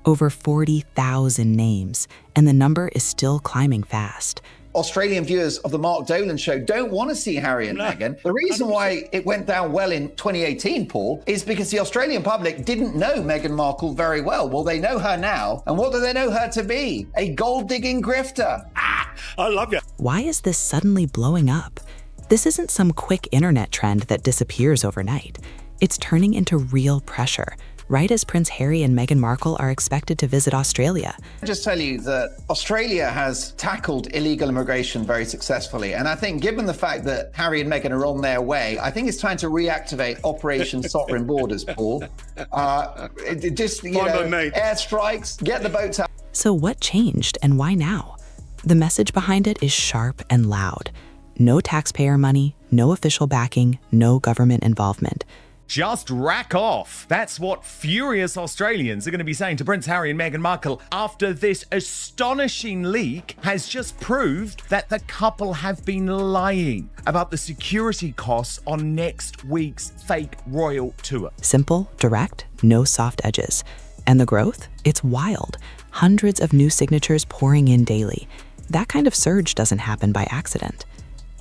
Over 40,000 names, and the number is still climbing fast. Australian viewers of the Mark Dolan show don't want to see Harry and Meghan. The reason why it went down well in 2018, Paul, is because the Australian public didn't know Meghan Markle very well. Well, they know her now. And what do they know her to be? A gold-digging grifter. I love you. Why is this suddenly blowing up? This isn't some quick internet trend that disappears overnight. It's turning into real pressure, right as Prince Harry and Meghan Markle are expected to visit Australia. I'll just tell you that Australia has tackled illegal immigration very successfully. And I think given the fact that Harry and Meghan are on their way, I think it's time to reactivate Operation Sovereign Borders, Paul. Airstrikes, get the boats out. So what changed and why now? The message behind it is sharp and loud. No taxpayer money, no official backing, no government involvement. Just rack off. That's what furious Australians are going to be saying to Prince Harry and Meghan Markle after this astonishing leak has just proved that the couple have been lying about the security costs on next week's fake royal tour. Simple, direct, no soft edges. And the growth? It's wild. Hundreds of new signatures pouring in daily. That kind of surge doesn't happen by accident.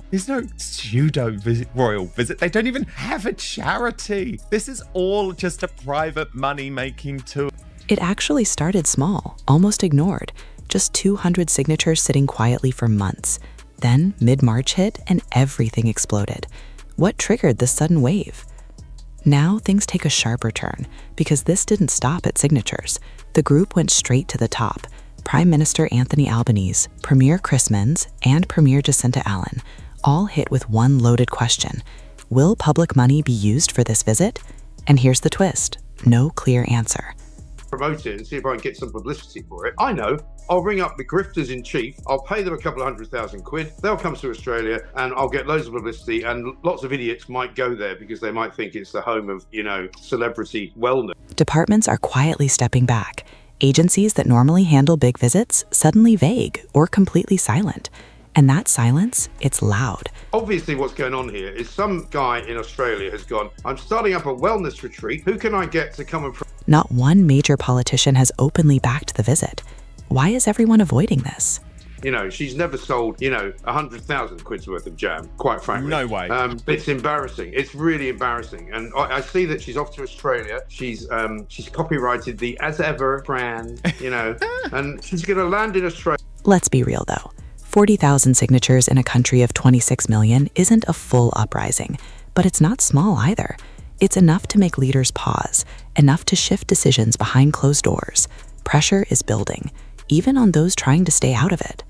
There's no royal visit. They don't even have a charity. This is all just a private money-making tour. It actually started small, almost ignored. Just 200 signatures sitting quietly for months. Then mid-March hit and everything exploded. What triggered this sudden wave? Now things take a sharper turn because this didn't stop at signatures. The group went straight to the top. Prime Minister Anthony Albanese, Premier Chris Minns, and Premier Jacinta Allen all hit with one loaded question. Will public money be used for this visit? And here's the twist. No clear answer. Promote it and see if I can get some publicity for it. I know. I'll ring up the grifters in chief. I'll pay them a couple of £100,000. They'll come to Australia and I'll get loads of publicity, and lots of idiots might go there because they might think it's the home of, celebrity wellness. Departments are quietly stepping back. Agencies that normally handle big visits suddenly vague or completely silent. And that silence, it's loud. Obviously what's going on here is some guy in Australia has gone, I'm starting up a wellness retreat. Who can I get to come and... Not one major politician has openly backed the visit. Why is everyone avoiding this? She's never sold, 100,000 quid's worth of jam, quite frankly. No way. It's embarrassing. It's really embarrassing. And I see that she's off to Australia. She's copyrighted the As Ever brand, and she's going to land in Australia. Let's be real, though. 40,000 signatures in a country of 26 million isn't a full uprising, but it's not small either. It's enough to make leaders pause, enough to shift decisions behind closed doors. Pressure is building, even on those trying to stay out of it.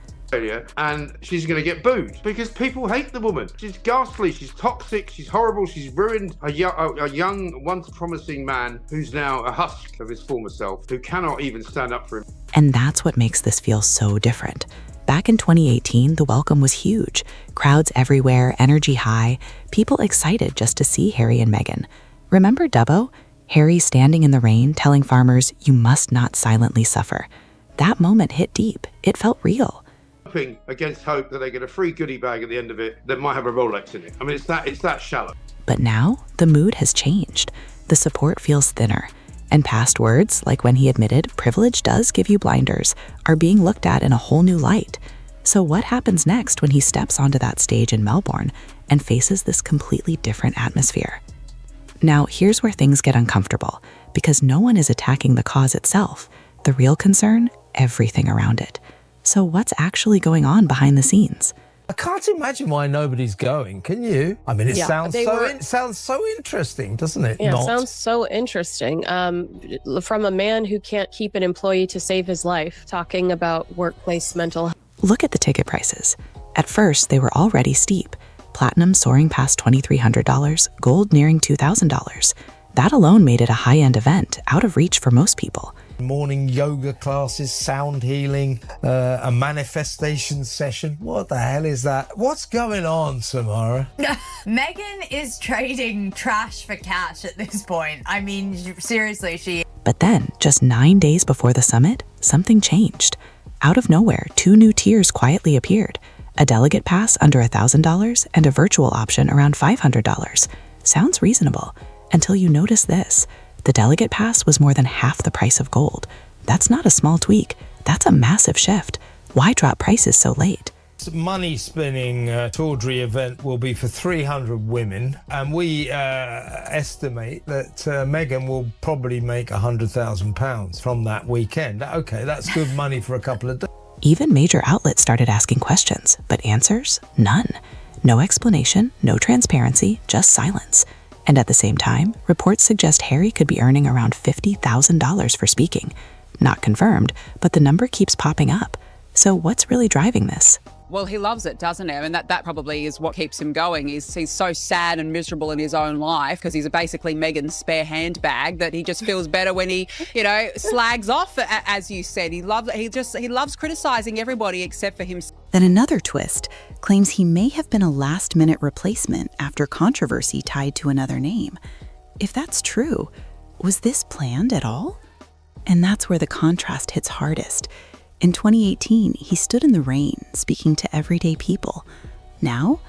And she's going to get booed because people hate the woman. She's ghastly, she's toxic, she's horrible, she's ruined a young, once promising man who's now a husk of his former self, who cannot even stand up for him. And that's what makes this feel so different. Back in 2018, the welcome was huge. Crowds everywhere, energy high, people excited just to see Harry and Meghan. Remember Dubbo? Harry standing in the rain telling farmers, you must not silently suffer. That moment hit deep. It felt real. Hoping against hope that they get a free goodie bag at the end of it that might have a Rolex in it. I mean, it's that shallow. But now, the mood has changed. The support feels thinner. And past words, like when he admitted privilege does give you blinders, are being looked at in a whole new light. So what happens next when he steps onto that stage in Melbourne and faces this completely different atmosphere? Now, here's where things get uncomfortable, because no one is attacking the cause itself. The real concern, everything around it. So what's actually going on behind the scenes? I can't imagine why nobody's going. Can you? I mean, it sounds so interesting, doesn't it? Yeah, it sounds so interesting. From a man who can't keep an employee to save his life, talking about workplace mental health. Look at the ticket prices. At first, they were already steep. Platinum soaring past $2,300, gold nearing $2,000. That alone made it a high-end event, out of reach for most people. Morning yoga classes, sound healing, a manifestation session. What the hell is that? What's going on, Samara? Meghan is trading trash for cash at this point. I mean, seriously, she... But then, just 9 days before the summit, something changed. Out of nowhere, 2 new tiers quietly appeared. A delegate pass under $1,000 and a virtual option around $500. Sounds reasonable, until you notice this. The delegate pass was more than half the price of gold. That's not a small tweak. That's a massive shift. Why drop prices so late? Money-spinning tawdry event will be for 300 women, and we estimate that Meghan will probably make £100,000 from that weekend. Okay, that's good money for a couple of days. Even major outlets started asking questions, but answers? None. No explanation, no transparency, just silence. And at the same time, reports suggest Harry could be earning around $50,000 for speaking. Not confirmed, but the number keeps popping up. So what's really driving this? Well, he loves it, doesn't he? I mean, that probably is what keeps him going. He's so sad and miserable in his own life because he's basically Meghan's spare handbag that he just feels better when he, slags off, as you said. He loves criticising everybody except for himself. Then another twist claims he may have been a last-minute replacement after controversy tied to another name. If that's true, was this planned at all? And that's where the contrast hits hardest. In 2018, he stood in the rain, speaking to everyday people. Now,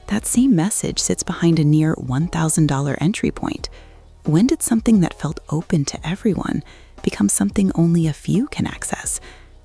that same message sits behind a near $1,000 entry point. When did something that felt open to everyone become something only a few can access?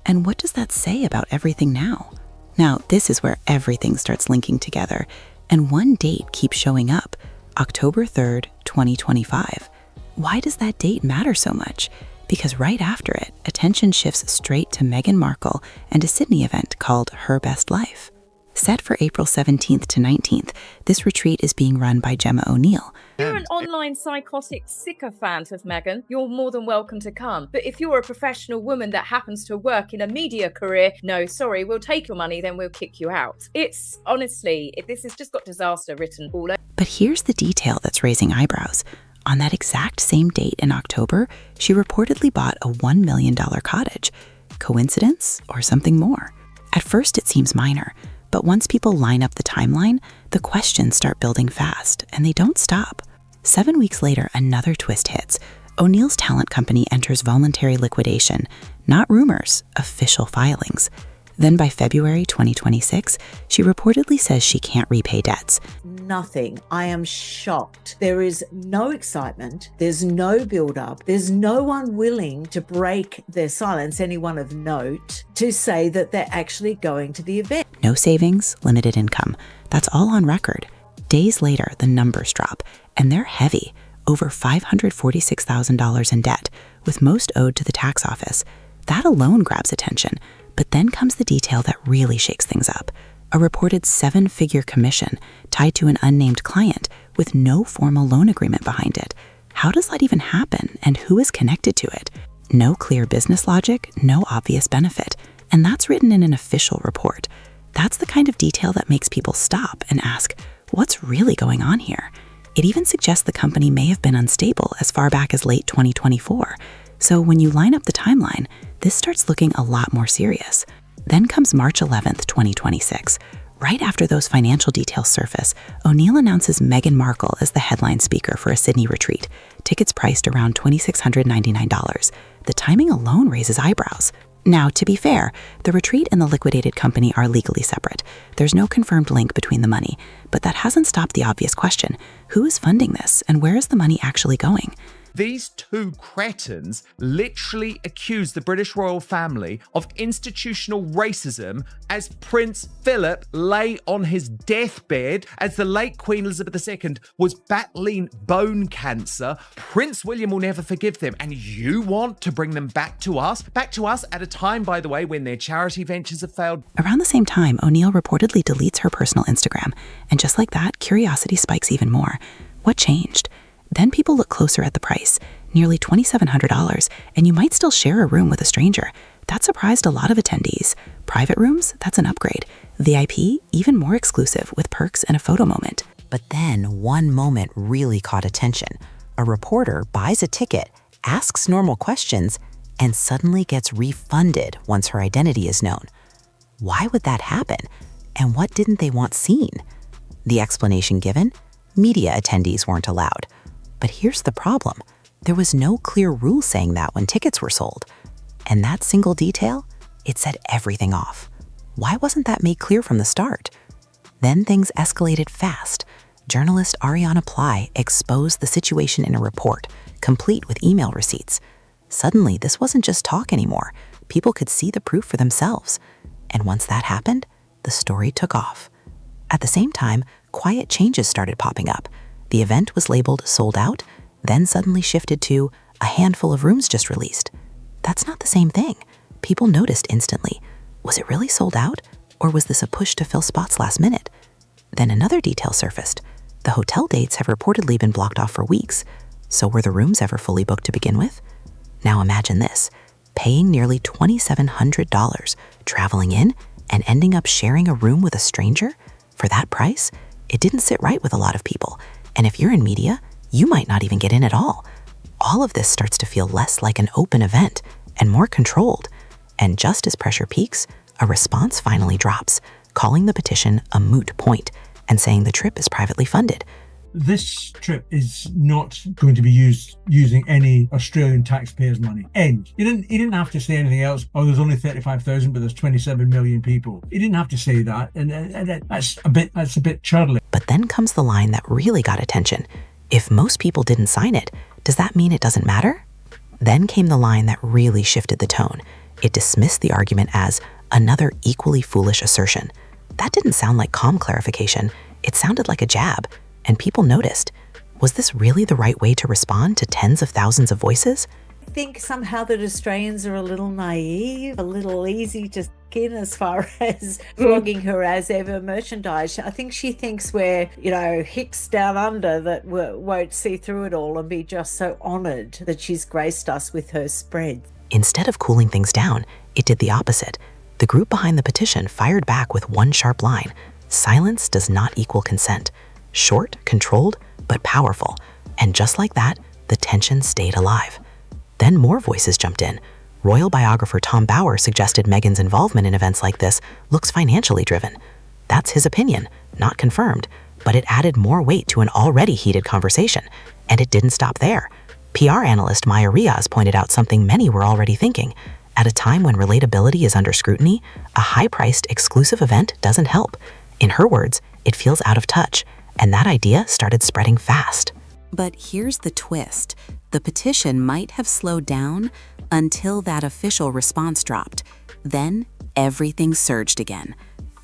And what does that say about everything now? Now, this is where everything starts linking together, and one date keeps showing up, October 3rd, 2025. Why does that date matter so much? Because right after it, attention shifts straight to Meghan Markle and a Sydney event called Her Best Life. Set for April 17th to 19th, this retreat is being run by Gemma O'Neill. If you're an online psychotic sycophant of Meghan, you're more than welcome to come. But if you're a professional woman that happens to work in a media career, no, sorry, we'll take your money, then we'll kick you out. This has just got disaster written all over. But here's the detail that's raising eyebrows. On that exact same date in October, she reportedly bought a $1 million cottage. Coincidence or something more? At first it seems minor, but once people line up the timeline, the questions start building fast, and they don't stop. 7 weeks later, another twist hits. O'Neill's talent company enters voluntary liquidation. Not rumors, official filings. Then by February 2026, she reportedly says she can't repay debts. Nothing. I am shocked. There is no excitement. There's no build-up. There's no one willing to break their silence, anyone of note, to say that they're actually going to the event. No savings, limited income. That's all on record. Days later, the numbers drop, and they're heavy, over $546,000 in debt, with most owed to the tax office. That alone grabs attention. But then comes the detail that really shakes things up. A reported 7-figure commission tied to an unnamed client with no formal loan agreement behind it. How does that even happen, and who is connected to it? No clear business logic, no obvious benefit. And that's written in an official report. That's the kind of detail that makes people stop and ask, what's really going on here? It even suggests the company may have been unstable as far back as late 2024. So when you line up the timeline, this starts looking a lot more serious. Then comes March 11th, 2026. Right after those financial details surface, O'Neill announces Meghan Markle as the headline speaker for a Sydney retreat, tickets priced around $2,699. The timing alone raises eyebrows. Now, to be fair, the retreat and the liquidated company are legally separate. There's no confirmed link between the money, but that hasn't stopped the obvious question. Who is funding this, and where is the money actually going? These two cretins literally accused the British royal family of institutional racism as Prince Philip lay on his deathbed as the late Queen Elizabeth II was battling bone cancer. Prince William will never forgive them, and you want to bring them back to us at a time, by the way, when their charity ventures have failed. Around the same time, O'Neill reportedly deletes her personal Instagram, and just like that, curiosity spikes even more. What changed? Then people look closer at the price, nearly $2,700, and you might still share a room with a stranger. That surprised a lot of attendees. Private rooms? That's an upgrade. VIP? Even more exclusive, with perks and a photo moment. But then one moment really caught attention. A reporter buys a ticket, asks normal questions, and suddenly gets refunded once her identity is known. Why would that happen? And what didn't they want seen? The explanation given? Media attendees weren't allowed. But here's the problem. There was no clear rule saying that when tickets were sold. And that single detail, it set everything off. Why wasn't that made clear from the start? Then things escalated fast. Journalist Ariana Ply exposed the situation in a report, complete with email receipts. Suddenly, this wasn't just talk anymore. People could see the proof for themselves. And once that happened, the story took off. At the same time, quiet changes started popping up. The event was labeled sold out, then suddenly shifted to a handful of rooms just released. That's not the same thing. People noticed instantly. Was it really sold out? Or was this a push to fill spots last minute? Then another detail surfaced. The hotel dates have reportedly been blocked off for weeks. So were the rooms ever fully booked to begin with? Now imagine this, paying nearly $2,700, traveling in, and ending up sharing a room with a stranger? For that price, it didn't sit right with a lot of people. And if you're in media, you might not even get in at all. All of this starts to feel less like an open event and more controlled. And just as pressure peaks, a response finally drops, calling the petition a moot point and saying the trip is privately funded. This trip is not going to be used using any Australian taxpayers' money. End. He didn't have to say anything else. Oh, there's only 35,000, but there's 27 million people. He didn't have to say that, and that's a bit churlish. But then comes the line that really got attention. If most people didn't sign it, does that mean it doesn't matter? Then came the line that really shifted the tone. It dismissed the argument as another equally foolish assertion. That didn't sound like calm clarification. It sounded like a jab. And people noticed. Was this really the right way to respond to tens of thousands of voices? I think somehow that Australians are a little naive, a little easy to skin as far as flogging her as ever merchandise. I think she thinks we're, hicks down under that won't see through it all and be just so honoured that she's graced us with her spread. Instead of cooling things down, it did the opposite. The group behind the petition fired back with one sharp line. Silence does not equal consent. Short, controlled, but powerful. And just like that, the tension stayed alive. Then more voices jumped in. Royal biographer Tom Bauer suggested Meghan's involvement in events like this looks financially driven. That's his opinion, not confirmed, but it added more weight to an already heated conversation. And it didn't stop there. PR analyst Maya Riaz pointed out something many were already thinking. At a time when relatability is under scrutiny, a high-priced exclusive event doesn't help. In her words, it feels out of touch. And that idea started spreading fast. But here's the twist. The petition might have slowed down until that official response dropped. Then everything surged again.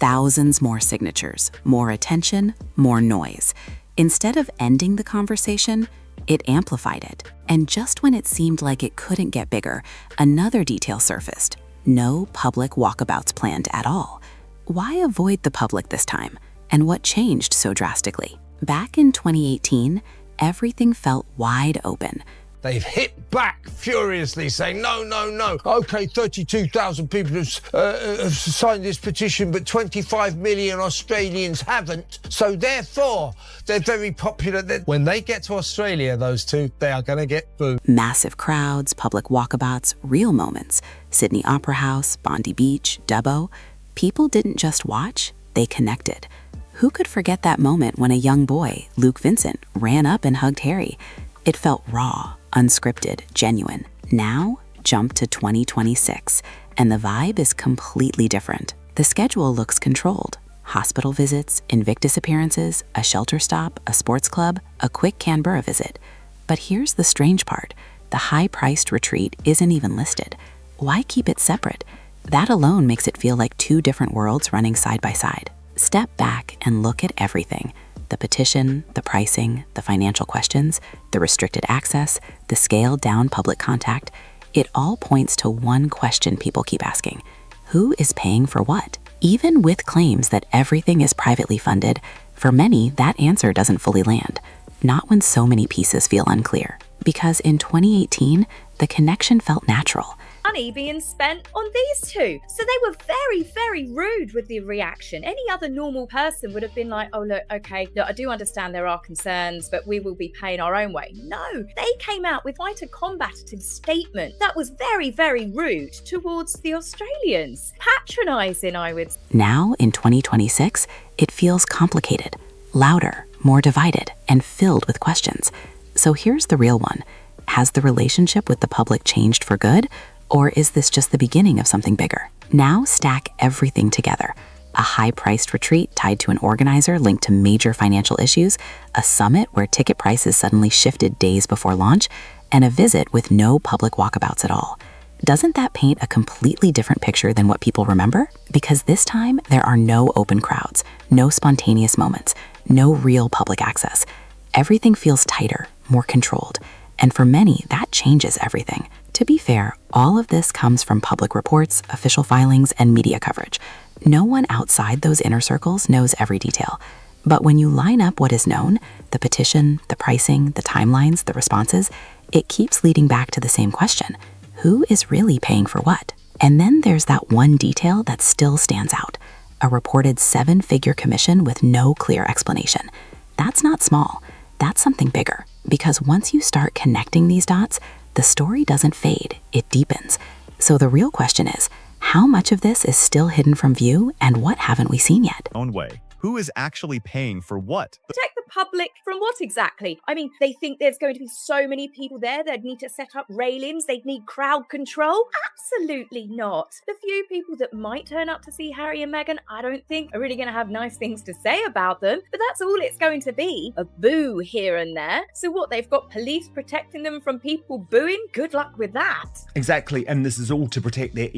Thousands more signatures, more attention, more noise. Instead of ending the conversation, it amplified it. And just when it seemed like it couldn't get bigger, another detail surfaced. No public walkabouts planned at all. Why avoid the public this time? And what changed so drastically? Back in 2018, everything felt wide open. They've hit back furiously, saying, no. OK, 32,000 people have signed this petition, but 25 million Australians haven't. So therefore, they're very popular. When they get to Australia, those two, they are going to get booed. Massive crowds, public walkabouts, real moments. Sydney Opera House, Bondi Beach, Dubbo. People didn't just watch, they connected. Who could forget that moment when a young boy, Luke Vincent, ran up and hugged Harry? It felt raw, unscripted, genuine. Now, jump to 2026, and the vibe is completely different. The schedule looks controlled. Hospital visits, Invictus appearances, a shelter stop, a sports club, a quick Canberra visit. But here's the strange part. The high-priced retreat isn't even listed. Why keep it separate? That alone makes it feel like two different worlds running side by side. Step back and look at everything. The petition, the pricing, the financial questions, the restricted access, the scaled down public contact. It all points to one question people keep asking. Who is paying for what? Even with claims that everything is privately funded, for many, that answer doesn't fully land. Not when so many pieces feel unclear. Because in 2018, the connection felt natural. Money being spent on these two. So they were very, very rude with the reaction. Any other normal person would have been like, oh, look, okay, look, I do understand there are concerns, but we will be paying our own way. No, they came out with quite a combative statement that was very, very rude towards the Australians. Patronising, I would say. Now, in 2026, it feels complicated, louder, more divided, and filled with questions. So here's the real one. Has the relationship with the public changed for good? Or is this just the beginning of something bigger? Now stack everything together. A high-priced retreat tied to an organizer linked to major financial issues, a summit where ticket prices suddenly shifted days before launch, and a visit with no public walkabouts at all. Doesn't that paint a completely different picture than what people remember? Because this time, there are no open crowds, no spontaneous moments, no real public access. Everything feels tighter, more controlled. And for many, that changes everything. To be fair, all of this comes from public reports, official filings, and media coverage. No one outside those inner circles knows every detail. But when you line up what is known, the petition, the pricing, the timelines, the responses, it keeps leading back to the same question. Who is really paying for what? And then there's that one detail that still stands out. A reported 7-figure commission with no clear explanation. That's not small. That's something bigger. Because once you start connecting these dots, the story doesn't fade, it deepens. So the real question is, how much of this is still hidden from view and what haven't we seen yet? Own way. Who is actually paying for what? Protect the public from what exactly? I mean, they think there's going to be so many people there, they'd need to set up railings, they'd need crowd control? Absolutely not. The few people that might turn up to see Harry and Meghan, I don't think are really going to have nice things to say about them, but that's all it's going to be. A boo here and there. So what, they've got police protecting them from people booing? Good luck with that. Exactly, and this is all to protect their